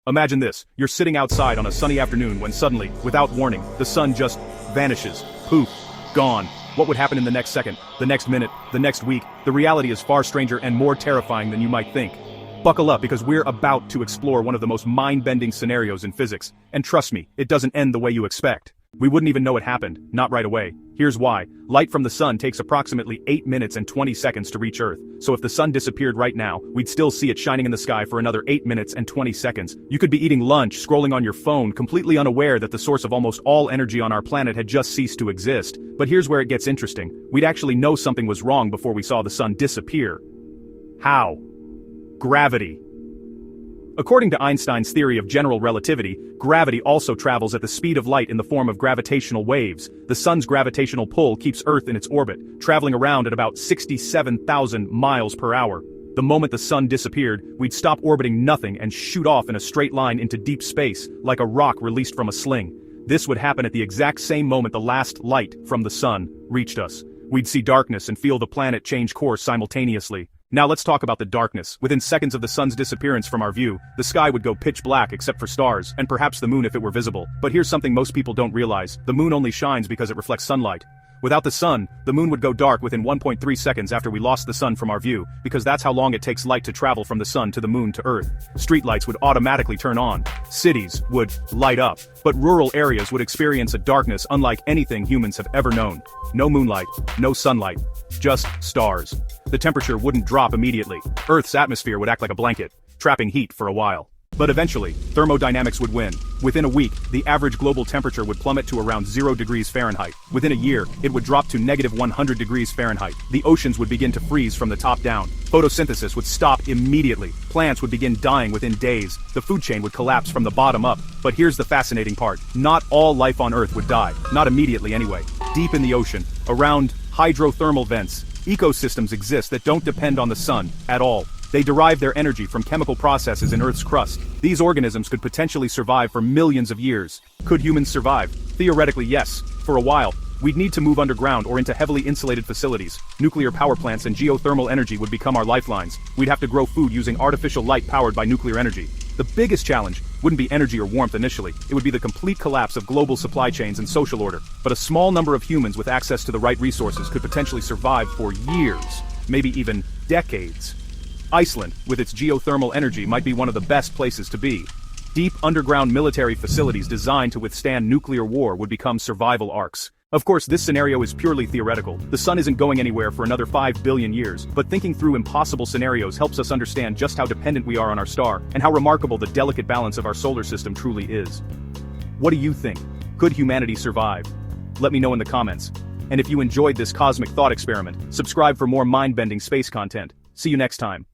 Imagine this, you're sitting outside on a sunny afternoon when suddenly, without warning, the sun just vanishes. Poof. Gone. What would happen in the next second, the next minute, the next week? The reality is far stranger and more terrifying than you might think. Buckle up because we're about to explore one of the most mind-bending scenarios in physics. And trust me, it doesn't end the way you expect. We wouldn't even know it happened, not right away. Here's why. Light from the sun takes approximately 8 minutes and 20 seconds to reach Earth. So if the sun disappeared right now, we'd still see it shining in the sky for another 8 minutes and 20 seconds. You could be eating lunch, scrolling on your phone, completely unaware that the source of almost all energy on our planet had just ceased to exist. But here's where it gets interesting. We'd actually know something was wrong before we saw the sun disappear. How? Gravity. According to Einstein's theory of general relativity, gravity also travels at the speed of light in the form of gravitational waves. The sun's gravitational pull keeps Earth in its orbit, traveling around at about 67,000 miles per hour. The moment the sun disappeared, we'd stop orbiting nothing and shoot off in a straight line into deep space, like a rock released from a sling. This would happen at the exact same moment the last light from the sun reached us. We'd see darkness and feel the planet change course simultaneously. Now let's talk about the darkness. Within seconds of the sun's disappearance from our view, the sky would go pitch black except for stars, and perhaps the moon if it were visible. But here's something most people don't realize. The moon only shines because it reflects sunlight. Without the sun, the moon would go dark within 1.3 seconds after we lost the sun from our view, because that's how long it takes light to travel from the sun to the moon to Earth. Streetlights would automatically turn on. Cities would light up. But rural areas would experience a darkness unlike anything humans have ever known. No moonlight, no sunlight, just stars. The temperature wouldn't drop immediately. Earth's atmosphere would act like a blanket, trapping heat for a while. But eventually, thermodynamics would win. Within a week, the average global temperature would plummet to around 0 degrees Fahrenheit. Within a year, it would drop to negative 100 degrees Fahrenheit. The oceans would begin to freeze from the top down. Photosynthesis would stop immediately. Plants would begin dying within days. The food chain would collapse from the bottom up. But here's the fascinating part. Not all life on Earth would die. Not immediately anyway. Deep in the ocean, around hydrothermal vents, ecosystems exist that don't depend on the sun at all. They derive their energy from chemical processes in Earth's crust. These organisms could potentially survive for millions of years. Could humans survive? Theoretically, yes. For a while, we'd need to move underground or into heavily insulated facilities. Nuclear power plants and geothermal energy would become our lifelines. We'd have to grow food using artificial light powered by nuclear energy. The biggest challenge wouldn't be energy or warmth initially. It would be the complete collapse of global supply chains and social order. But a small number of humans with access to the right resources could potentially survive for years, maybe even decades. Iceland, with its geothermal energy, might be one of the best places to be. Deep underground military facilities designed to withstand nuclear war would become survival arcs. Of course, this scenario is purely theoretical. The sun isn't going anywhere for another 5 billion years, but thinking through impossible scenarios helps us understand just how dependent we are on our star, and how remarkable the delicate balance of our solar system truly is. What do you think? Could humanity survive? Let me know in the comments. And if you enjoyed this cosmic thought experiment, subscribe for more mind-bending space content. See you next time.